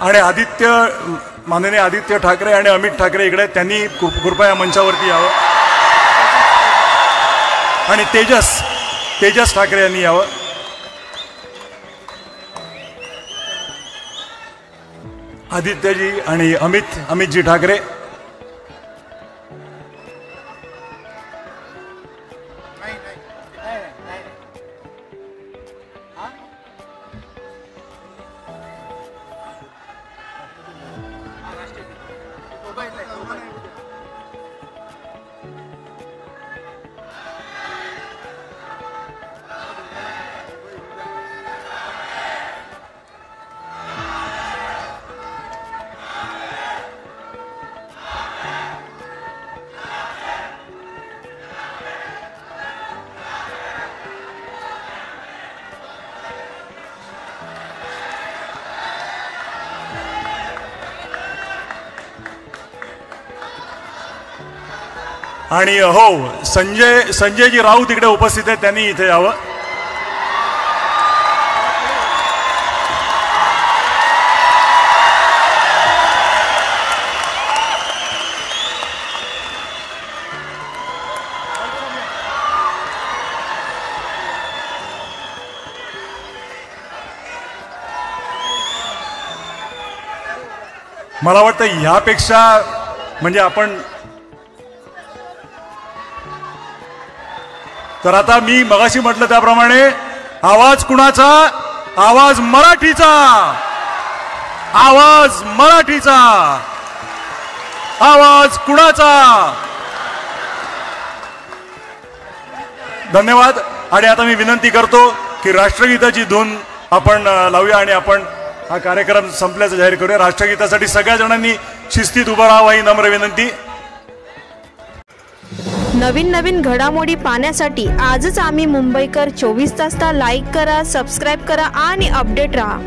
आणि माननीय आदित्य ठाकरे आणि अमित ठाकरे इकडे, त्यांनी कृपया मंचावरती यावं. आणि तेजस ठाकरे यांनी यावं. आदित्यजी आणि अमितजी ठाकरे. आणि हो, संजयजी राऊत इकडे उपस्थित आहेत, त्यांनी इथे यावं. मला वाटतं ह्यापेक्षा म्हणजे आपण, तर आता मी मगाशी म्हटलं त्याप्रमाणे आवाज कुणाचा? आवाज मराठीचा. आवाज मराठीचा. आवाज कुणाचा? धन्यवाद. आणि आता मी विनंती करतो की राष्ट्रगीताची धून आपण लावूया आणि आपण हा कार्यक्रम संपल्याचं जाहीर करूया. राष्ट्रगीतासाठी सगळ्या जणांनी शिस्तीत उभं राहावं ही नम्र विनंती. नवीन घडामोडी पाहण्यासाठी आजच आम्ही मुंबईकर 24 तासला लाईक करा, सबस्क्राईब करा आणि अपडेट रहा.